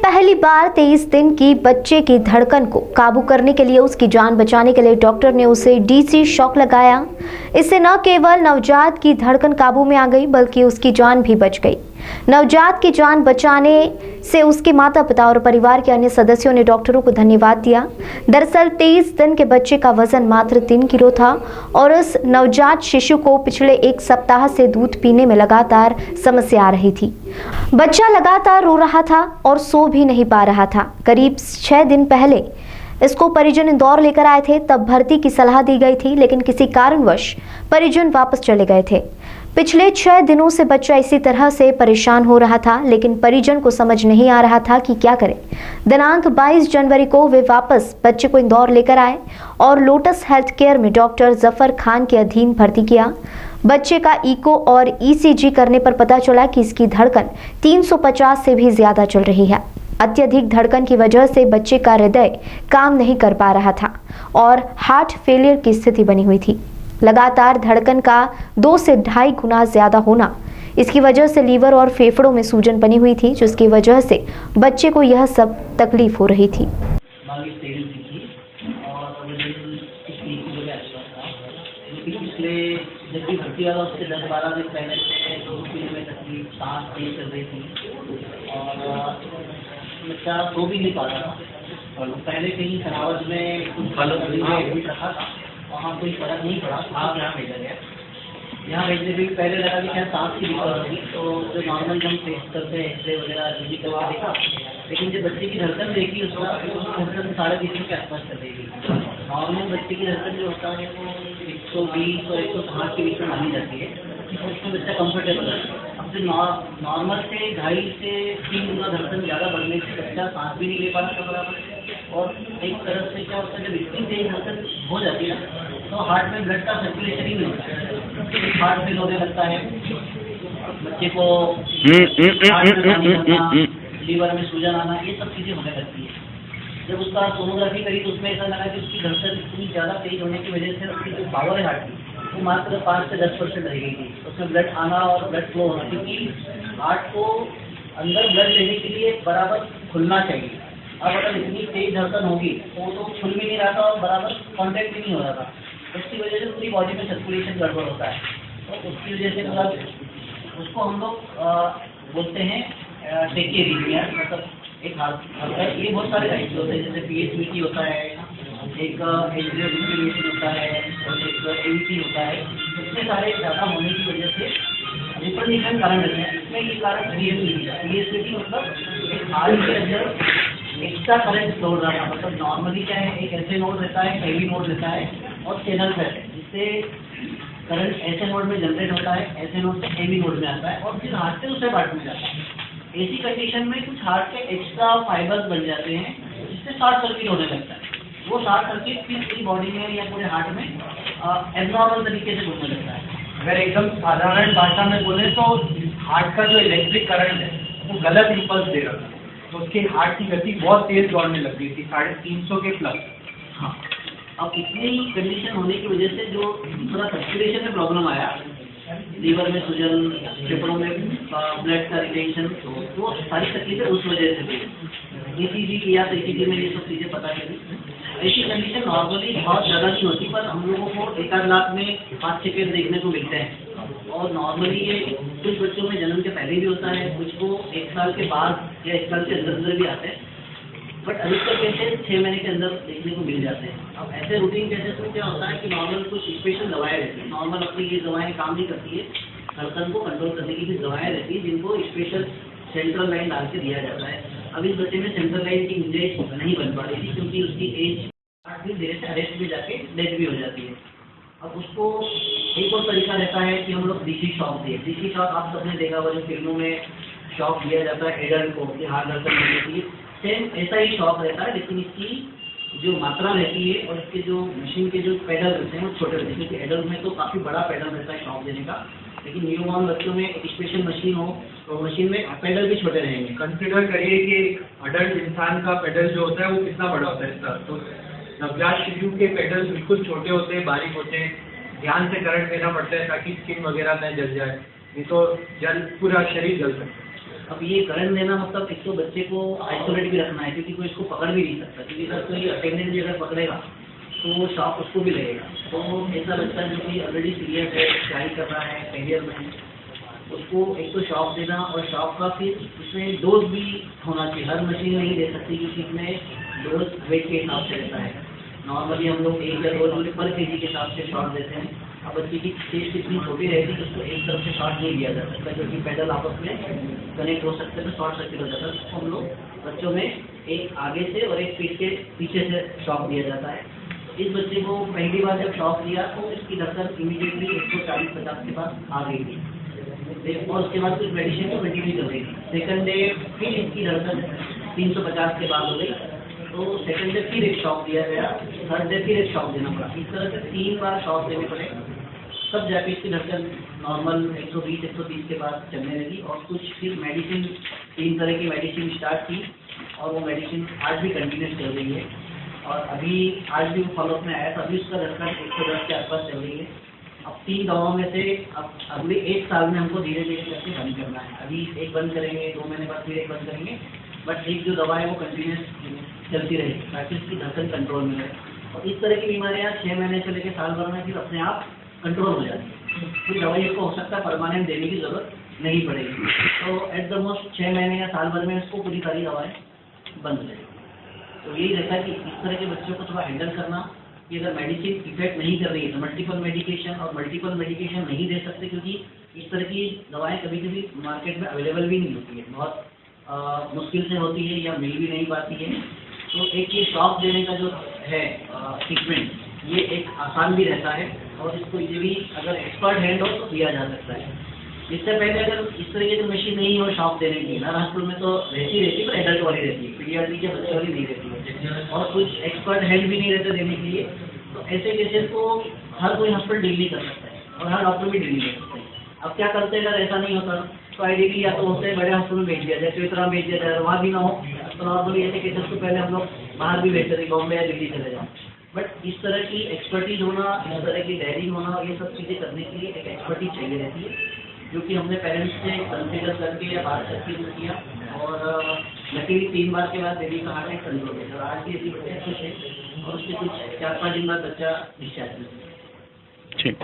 पहली बार 23 दिन की बच्चे की धड़कन को काबू करने के लिए उसकी जान बचाने के लिए डॉक्टर ने उसे डीसी शॉक लगाया। इससे न केवल नवजात की धड़कन काबू में आ गई बल्कि उसकी जान भी बच गई। नवजात की जान बचाने से उसके माता पिता और परिवार के अन्य सदस्यों ने डॉक्टरों को धन्यवाद दिया। दरअसल 23 दिन के बच्चे का वजन मात्र 3 किलो था और उस नवजात शिशु को पिछले 1 सप्ताह से दूध पीने में लगातार समस्या आ रही थी। बच्चा लगातार रो रहा था और सो भी नहीं पा रहा था। करीब 6 दिन पहले इसको परिजन इंदौर लेकर आए थे, तब भर्ती की सलाह दी गई थी, लेकिन किसी कारणवश परिजन वापस चले गए थे। पिछले 6 दिनों से बच्चा इसी तरह से परेशान हो रहा था, लेकिन परिजन को समझ नहीं आ रहा था कि क्या करें। दिनांक 22 जनवरी को वे वापस बच्चे को इंदौर लेकर आए और लोटस हेल्थ केयर में डॉक्टर जफर खान के अधीन भर्ती किया। बच्चे का इको और ईसीजी करने पर पता चला कि इसकी धड़कन 350 से भी ज्यादा चल रही है। अत्यधिक धड़कन की वजह से बच्चे का हृदय काम नहीं कर पा रहा था और हार्ट फेलियर की स्थिति बनी हुई थी। लगातार धड़कन का 2 से 2.5 गुना ज्यादा होना, इसकी वजह से लीवर और फेफड़ों में सूजन बनी हुई थी, जिसकी वजह से बच्चे को यह सब तकलीफ हो रही थी। जब भी भर्ती हुआ उसके 10-12 दिन पहले से दूध पीने में तकलीफ, सांस नहीं चल रही थी और बच्चा सो भी नहीं पा रहा था। और पहले कहीं सरावत में कुछ एडमिट रखा था, वहाँ कोई फर्क नहीं पड़ा। आप यहाँ भेजा गया, यहाँ भेजने भी पहले लगा कि शायद सांस की दिक्कत होगी, तो जो नॉर्मल हम टेस्ट करते हैं एक्सरे वगैरह जी करवा देखा, लेकिन जब बच्चे की धड़कन देखी उसका धड़कन 3.5 के आसपास चल रही थी। नॉर्मल बच्चे की धड़कन जो होता है वो 120 और 160 के बीच में मानी जाती है, और उसमें बच्चा कम्फर्टेबल है। अब जो नॉर्मल से 2.5 से 3 गुना धड़कन ज़्यादा बढ़ने से बच्चा सांस भी नहीं ले पा रहा था बराबर। और एक तरफ से क्या होता है, जब इतनी तेज धड़कन हो जाती है ना, तो हार्ट में ब्लड का सर्कुलेशन ही नहीं होता है, हार्ट फेल होने लगता है, बच्चे को लीवर में सूजन आना, ये सब चीज़ें होने लगती है। जब उसका सोनोग्राफी करी तो उसमें ऐसा लगा कि उसकी धड़कन इतनी ज़्यादा तेज होने की वजह से उसकी जो पावर है हार्ट की, वो मात्र 5 से 10% रह गई थी। उसमें ब्लड आना और ब्लड फ्लो होना, क्योंकि हार्ट को अंदर ब्लड लेने के लिए बराबर खुलना चाहिए। अब अगर इतनी तेज धड़कन होगी तो वो तो खुल भी नहीं रहा था और बराबर कॉन्टैक्ट भी नहीं हो रहा था। उसकी वजह से पूरी बॉडी में सर्कुलेशन गड़बड़ होता है, तो उसकी वजह से पूरा उसको हम लोग बोलते हैं टेकियारीथमिया, मतलब एक हार्ट ये बहुत सारे टाइप के होते हैं, जैसे PSVT होता है, एक एट्रियल फिब्रिलेशन होता है और एक AVT होता है। इतने सारे ज़्यादा होने की वजह से डिफरेंट कारण रहते हैं। इसमें ये कारण PSVT मतलब एक हार्ट के अंदर एक्स्ट्रा करंट फ्लो रहा है। मतलब नॉर्मली क्या है, एक ऐसे नोड रहता है, हेवी नोड रहता है और चैनल है, जिससे करंट ऐसे नोड में जनरेट होता है, ऐसे नोड से हेवी नोड में आता है और फिर हार्ट से दूसरे पार्ट में जाता है। ऐसी कंडीशन में कुछ हार्ट के एक्स्ट्रा फाइबर्स बन जाते हैं, जिससे शॉर्ट सर्किट होने लगता है। वो शॉर्ट सर्किट फिर पूरी बॉडी में या पूरे हार्ट में एबनॉर्मल तरीके से घूमने लगता है। अगर एकदम साधारण भाषा में बोले तो हार्ट का जो इलेक्ट्रिक करंट है वो गलत इम्पल्स दे रहा था, तो उसकी हार्ट की गति बहुत तेज दौड़ने लग गई थी, 350 के प्लस। हाँ, अब इतनी कंडीशन होने की वजह से जो थोड़ा सर्कुलेशन में प्रॉब्लम आया, लीवर में सूजन, फेफड़ों में ब्लड का रिटेंशन, तो वो सारी तकलीफें उस वजह से थी। ECG किया तो ECG में ये सब चीज़ें पता चली। ऐसी कंडीशन नॉर्मली बहुत ज़्यादा नहीं होती, पर हम लोगों को 1-8 लाख में 5-6 केस देखने को मिलते हैं। और नॉर्मली ये कुछ बच्चों में जन्म के पहले भी होता है, कुछ को 1 साल के बाद या 1 साल के अंदर भी आते हैं, बट अधिकतर केसेस 6 महीने के अंदर देखने को मिल जाते हैं। अब ऐसे रूटीन केसेस में क्या होता है कि नॉर्मल कुछ स्पेशल दवाएं रहती हैं, नॉर्मल अपनी ये दवाएं काम नहीं करती है, धड़कन को कंट्रोल करने की भी दवाएं रहती है, जिनको स्पेशल सेंट्रल लाइन डाल के दिया जाता है। अब इस बच्चे में सेंट्रल लाइन की गुंजाइश नहीं बन पा रही थी, क्योंकि उसकी एज धीरे से अरेस्ट में जाके डेथ भी हो जाती है। अब उसको एक और तरीका रहता है कि हम लोग DC शॉक दें। DC शॉक आप सबने देखा हुआ, जो फिल्मों में शॉक दिया जाता है एडल्ट को कि हार्ट धड़कन होने के लिए, सेम ऐसा ही शॉक रहता है, लेकिन इसकी जो मात्रा रहती है और इसके जो मशीन के जो पेडल रहते हैं वो छोटे रहते हैं, क्योंकि एडल्ट में तो काफ़ी बड़ा पेडल रहता है शॉक देने का, लेकिन न्यूबॉर्न बच्चों में एक स्पेशल मशीन हो तो मशीन में पेडल भी छोटे रहेंगे। कंसिडर करिए कि अडल्ट इंसान का पेडल जो होता है वो कितना बड़ा होता है इसका, तो नवजात शिशु के पेडल बिल्कुल छोटे होते हैं, बारीक होते हैं, ध्यान से करंट देना पड़ता है ताकि स्किन वगैरह न जल जाए, नहीं तो पूरा शरीर जल सकता है। अब ये करंट देना मतलब एक तो बच्चे को आइसोलेट भी रखना है, क्योंकि कोई इसको पकड़ भी नहीं सकता, क्योंकि अगर कोई अटेंडेंट भी अगर पकड़ेगा तो वो शॉक उसको भी लगेगा। तो ऐसा बच्चा जो कि ऑलरेडी सीरियस है, ट्राई कर रहा है, फेलियर में है, उसको एक तो शॉक देना, और शॉक का फिर उसमें डोज भी होना चाहिए। हर मशीन नहीं दे सकती, क्योंकि इसमें डोज वेट के हिसाब से रहता है। नॉर्मली हम लोग 1 या 2 पर केजी के हिसाब से शॉट देते हैं। अब बच्चे की चेस्ट इतनी छोटी रहती है तो उसको एक तरफ से शॉट नहीं दिया जा सकता, क्योंकि पैडल आपस में कनेक्ट हो सकते हैं तो शॉर्ट सर्किट हो जाता है। तो हम लोग बच्चों में एक आगे से और एक पीठ के पीछे से शॉक दिया जाता है। तो इस बच्चे को पहली बार जब शॉक दिया तो इसकी धड़कन इमीडिएटली 140-50 के पास आ गई थी, और उसके बाद कुछ मेडिसिन तो कंटिन्यू कर रही थी। सेकंड डे फिर इसकी धड़कन 350 के बाद हो गई, तो सेकंड डे फिर एक शॉक दिया गया, थर्ड डे फिर एक शॉक देना पड़ा। इस तरह से 3 बार शॉक देने पड़े, तब जाके इसकी धड़कन नॉर्मल 120-130 के बाद चलने लगी। और कुछ फिर मेडिसिन, 3 तरह की मेडिसिन स्टार्ट की, और वो मेडिसिन आज भी कंटिन्यूस चल रही है, और अभी आज भी फॉलोअप में आया, तो अभी उसका धड़कन 110 के आसपास चल रही है। अब 3 दवाओं में से अब अगले 1 साल में हमको धीरे धीरे करके बंद करना है। अभी एक बंद करेंगे, 2 महीने बाद फिर एक बंद करेंगे, बट एक जो दवा है वो कंटिन्यूस चलती रहेगी ताकि उसकी धड़कन कंट्रोल में रहे। और इस तरह की बीमारियाँ 6 महीने से लेकर साल भर में फिर अपने आप कंट्रोल हो जाती है। फिर दवाई को हो सकता है परमानेंट देने की जरूरत नहीं पड़ेगी। तो एट द मोस्ट 6 महीने या साल भर में उसको पूरी सारी दवाएं बंद हो जाएगी। तो यही रहता है कि इस तरह के बच्चों को थोड़ा हैंडल करना, कि अगर मेडिसिन इफेक्ट नहीं कर रही है तो मल्टीपल मेडिकेशन नहीं दे सकते, क्योंकि इस तरह की दवाएं कभी कभी मार्केट में अवेलेबल भी नहीं होती है, बहुत मुश्किल से होती है या मिल भी नहीं पाती है। तो एक ये शॉक देने का जो है ट्रीटमेंट, ये एक आसान भी रहता है, और इसको ये भी अगर एक्सपर्ट हैंड हो तो दिया जा सकता है। इससे पहले अगर इस तरह की मशीन नहीं हो शॉक देने की, हर हॉस्पिटल में तो रहती है, पर एडल्ट वाली रहती है, पीडियाट्रिक के बच्चों वाली नहीं रहती है, और कुछ एक्सपर्ट हैंड भी नहीं रहते देने के लिए। तो ऐसे केसेस को हर कोई हॉस्पिटल डील नहीं कर सकता है, और हर डॉक्टर भी डील नहीं कर सकते हैं। अब क्या करते हैं, अगर ऐसा नहीं होता तो आइडियली या तो होते बड़े हॉस्पिटल में भेज दिया जाए, चौतरा भेज दिया जाए, वहाँ भी ना हो तो नॉर्मली ऐसे केसेस को पहले हम लोग बाहर भी भेजते थे, बॉम्बे या दिल्ली चले जाओ। बट इस तरह की एक्सपर्टीज होना, इस तरह की डायरिंग होना, ये सब चीज़ें करने के लिए एक एक्सपर्टीज चाहिए रहती है, जो कि हमने पेरेंट्स से कंसिडर करके या बात करके किया। और लकीली 3 बार के बाद बेबी का हार्ट अटैक कंट्रोल है, और आज भी ऐसी बच्चे खुश है, और उसके कुछ 4-5 दिन बाद बच्चा डिस्चार्ज हुआ। ठीक।